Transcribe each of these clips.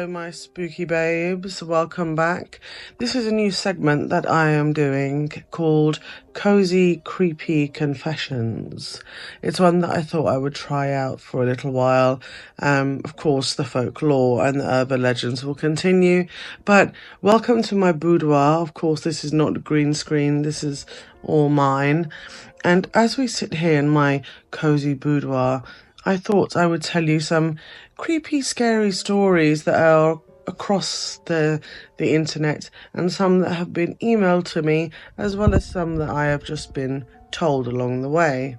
my spooky babes, welcome back. This is a new segment that I am doing called Cozy Creepy Confessions. It's one that I thought I would try out for a little while. Of course, the folklore and the urban legends will continue, but welcome to my boudoir. Of course, this is not green screen, this is all mine. And as we sit here in my cozy boudoir, I thought I would tell you some creepy, scary stories that are across the internet, and some that have been emailed to me, as well as some that I have just been told along the way.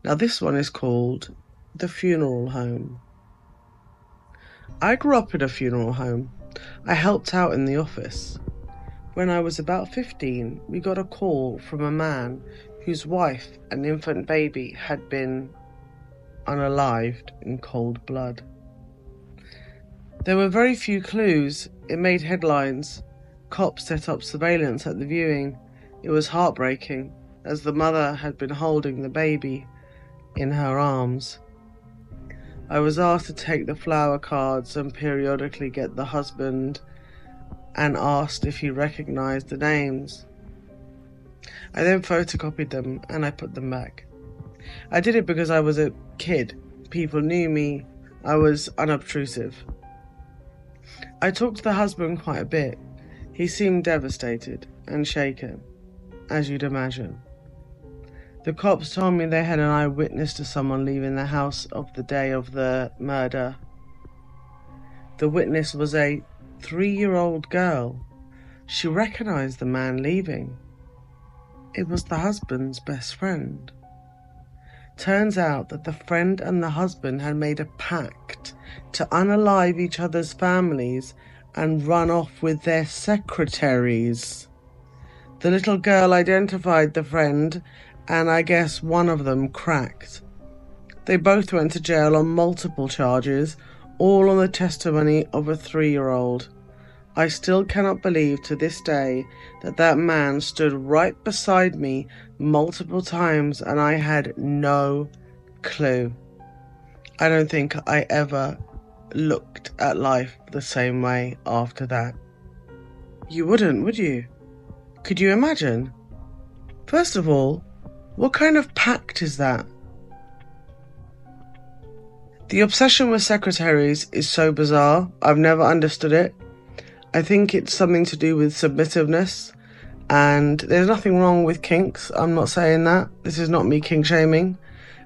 Now, this one is called The Funeral Home. I grew up in a funeral home. I helped out in the office. When I was about 15, we got a call from a man whose wife and infant baby had been unalived in cold blood. There were very few clues. It made headlines. Cops set up surveillance at the viewing. It was heartbreaking, as the mother had been holding the baby in her arms. I was asked to take the flower cards and periodically get the husband, and asked if he recognized the names. I then photocopied them and I put them back. I did it because I was a kid. People knew me. I was unobtrusive. I talked to the husband quite a bit. He seemed devastated and shaken, as you'd imagine. The cops told me they had an eyewitness to someone leaving the house of the day of the murder. The witness was a 3-year-old girl. She recognized the man leaving. It was the husband's best friend. Turns out that the friend and the husband had made a pact to unalive each other's families and run off with their secretaries. The little girl identified the friend, and I guess one of them cracked. They both went to jail on multiple charges, all on the testimony of a 3-year-old. I still cannot believe to this day that that man stood right beside me multiple times and I had no clue. I don't think I ever looked at life the same way after that. You wouldn't, would you? Could you imagine? First of all, what kind of pact is that? The obsession with secretaries is so bizarre. I've never understood it. I think it's something to do with submissiveness, and there's nothing wrong with kinks. I'm not saying that. This is not me kink shaming,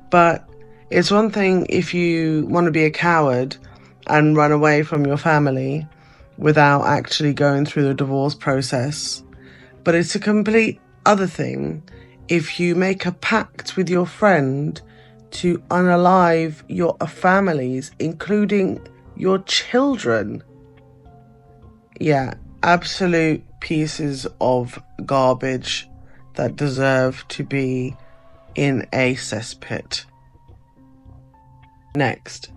but it's one thing if you want to be a coward and run away from your family without actually going through the divorce process, but it's a complete other thing if you make a pact with your friend to unalive your families, including your children. Yeah, absolute pieces of garbage that deserve to be in a cesspit. Next.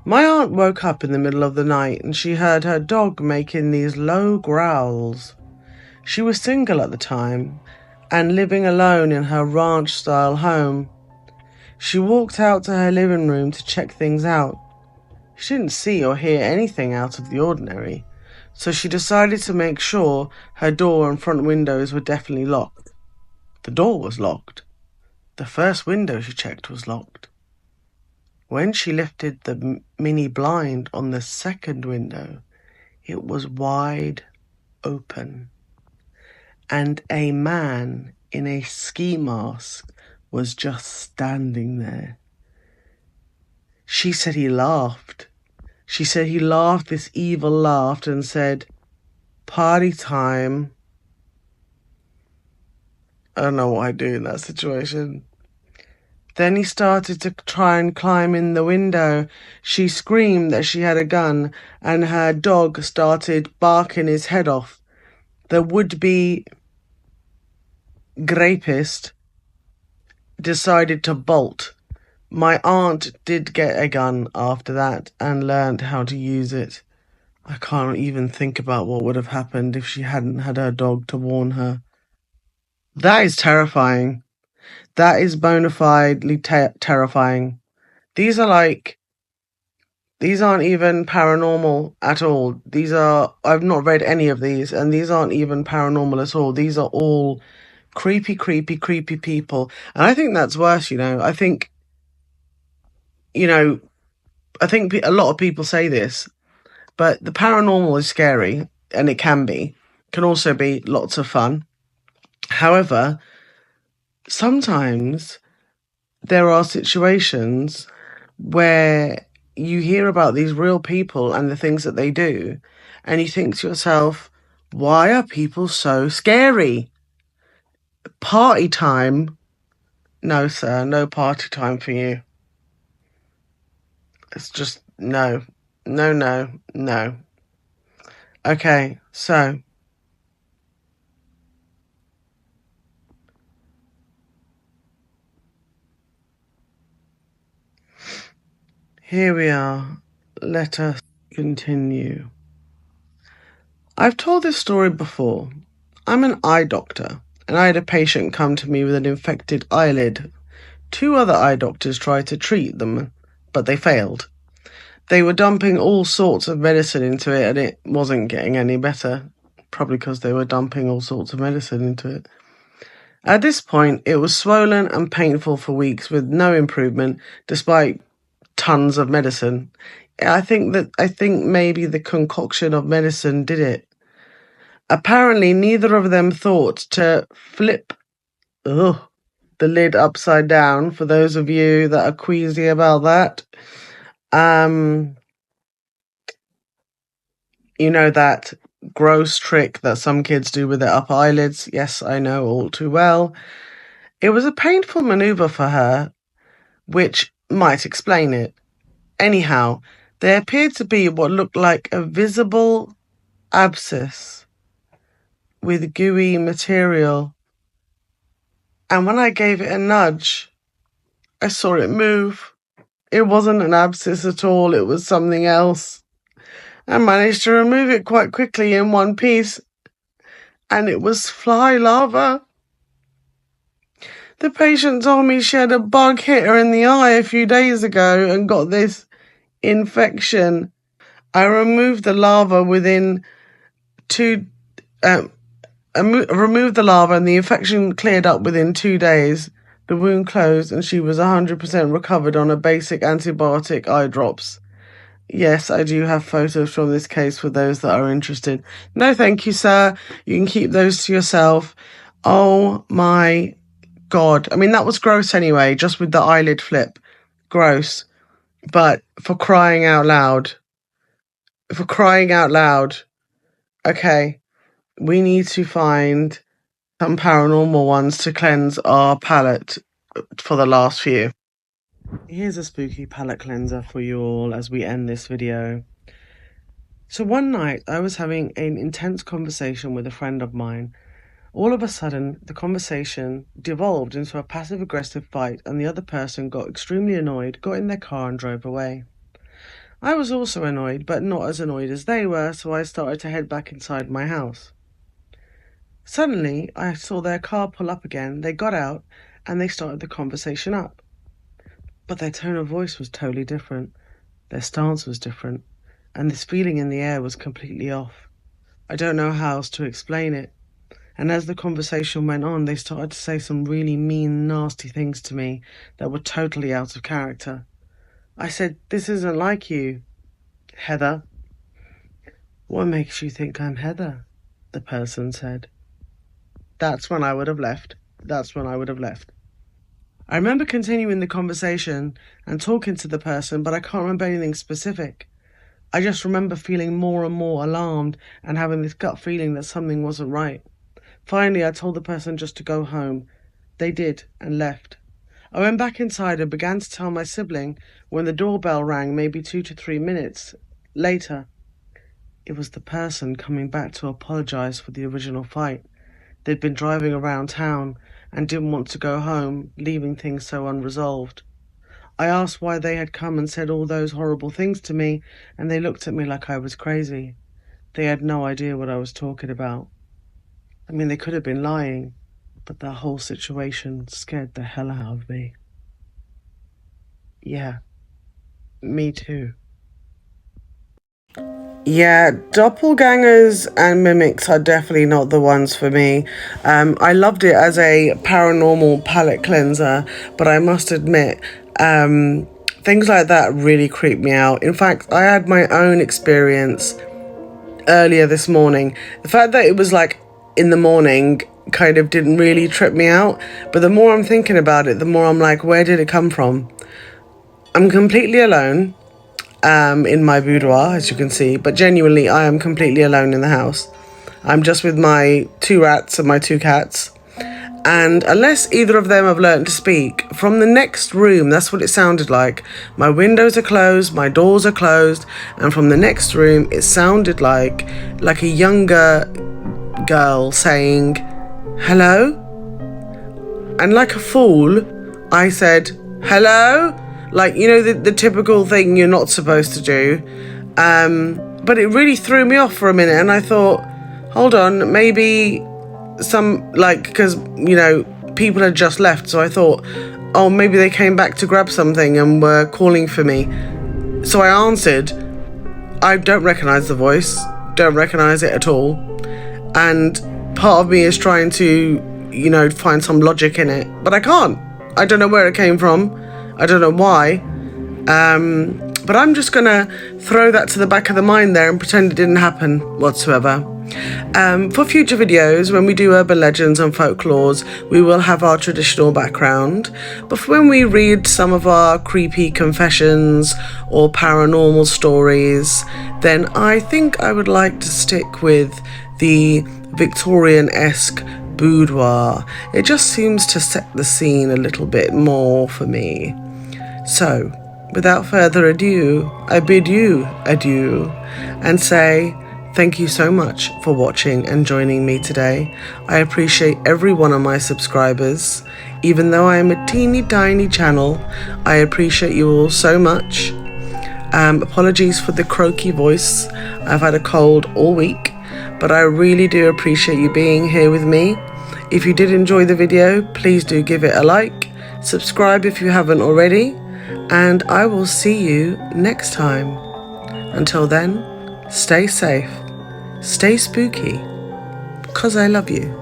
My aunt woke up in the middle of the night and she heard her dog making these low growls. She was single at the time and living alone in her ranch-style home. She walked out to her living room to check things out. She didn't see or hear anything out of the ordinary, so she decided to make sure her door and front windows were definitely locked. The door was locked. The first window she checked was locked. When she lifted the mini blind on the second window, it was wide open, and a man in a ski mask was just standing there. She said he laughed. She said he laughed this evil laugh and said, "Party time." I don't know what I'd do in that situation. Then he started to try and climb in the window. She screamed that she had a gun, and her dog started barking his head off. The would-be rapist decided to bolt. My aunt did get a gun after that and learned how to use it. I can't even think about what would have happened if she hadn't had her dog to warn her. That is terrifying. That is bona fidely terrifying. These are like These aren't even paranormal at all. I've not read any of these, and these aren't even paranormal at all. These are all creepy, creepy, creepy people. And I think that's worse, you know, I think a lot of people say this, but the paranormal is scary, and it can also be lots of fun. However, sometimes there are situations where you hear about these real people and the things that they do, and you think to yourself, why are people so scary? Party time? No, sir, no party time for you. It's just no, no, no, no. Okay, so here we are. Let us continue. I've told this story before. I'm an eye doctor, and I had a patient come to me with an infected eyelid. Two other eye doctors tried to treat them, but they failed. They were dumping all sorts of medicine into it, and it wasn't getting any better. Probably because they were dumping all sorts of medicine into it. At this point, it was swollen and painful for weeks with no improvement, despite tons of medicine. I think maybe the concoction of medicine did it. Apparently, neither of them thought to flip ugh, the lid upside down. For those of you that are queasy about that, um, you know that gross trick that some kids do with their upper eyelids. Yes, I know all too well. It was a painful maneuver for her, which might explain it. Anyhow, there appeared to be what looked like a visible abscess with gooey material. And when I gave it a nudge, I saw it move. It wasn't an abscess at all, it was something else. I managed to remove it quite quickly in one piece, and it was fly larva. The patient told me she had a bug hit her in the eye a few days ago and got this infection. I removed the larva within two. Removed the larva and the infection cleared up within 2 days. The wound closed and she was 100% recovered on a basic antibiotic eye drops. Yes, I do have photos from this case for those that are interested. No, thank you, sir. You can keep those to yourself. Oh my God. I mean, that was gross anyway, just with the eyelid flip. Gross. But for crying out loud. Okay, we need to find some paranormal ones to cleanse our palate for the last few. Here's a spooky palate cleanser for you all as we end this video. So one night I was having an intense conversation with a friend of mine. All of a sudden, the conversation devolved into a passive-aggressive fight and the other person got extremely annoyed, got in their car and drove away. I was also annoyed, but not as annoyed as they were, so I started to head back inside my house. Suddenly, I saw their car pull up again, they got out, and they started the conversation up. But their tone of voice was totally different, their stance was different, and this feeling in the air was completely off. I don't know how else to explain it. And as the conversation went on, they started to say some really mean, nasty things to me that were totally out of character. I said, "This isn't like you, Heather." "What makes you think I'm Heather?" the person said. That's when I would have left. I remember continuing the conversation and talking to the person, but I can't remember anything specific. I just remember feeling more and more alarmed and having this gut feeling that something wasn't right. Finally, I told the person just to go home. They did and left. I went back inside and began to tell my sibling when the doorbell rang maybe 2 to 3 minutes later. It was the person coming back to apologise for the original fight. They'd been driving around town and didn't want to go home, leaving things so unresolved. I asked why they had come and said all those horrible things to me, and they looked at me like I was crazy. They had no idea what I was talking about. I mean, they could have been lying, but that whole situation scared the hell out of me. Yeah, me too. Yeah, doppelgangers and mimics are definitely not the ones for me. I loved it as a paranormal palate cleanser, but I must admit, things like that really creep me out. In fact, I had my own experience earlier this morning. The fact that it was like in the morning kind of didn't really trip me out, but the more I'm thinking about it, the more I'm like, where did it come from? I'm completely alone. In my boudoir, as you can see, but genuinely, I am completely alone in the house. I'm just with my 2 rats and my 2 cats. And unless either of them have learned to speak, from the next room, that's what it sounded like. My windows are closed, my doors are closed, and from the next room, it sounded like a younger girl saying, "Hello?" And like a fool, I said, "Hello?" Like, you know, the typical thing you're not supposed to do. But it really threw me off for a minute, and I thought, hold on, maybe because, you know, people had just left, so I thought, oh, maybe they came back to grab something and were calling for me. So I answered. I don't recognise the voice, don't recognise it at all. And part of me is trying to, you know, find some logic in it, but I can't. I don't know where it came from. I don't know why. But I'm just gonna throw that to the back of the mind there and pretend it didn't happen whatsoever. For future videos, when we do urban legends and folklores, we will have our traditional background. But for when we read some of our creepy confessions or paranormal stories, then I think I would like to stick with the Victorian-esque boudoir. It just seems to set the scene a little bit more for me. So, without further ado, I bid you adieu and say thank you so much for watching and joining me today. I appreciate every one of my subscribers. Even though I am a teeny tiny channel, I appreciate you all so much. Apologies for the croaky voice. I've had a cold all week, but I really do appreciate you being here with me. If you did enjoy the video, please do give it a like, subscribe if you haven't already, and I will see you next time. Until then, stay safe, stay spooky, 'cause I love you.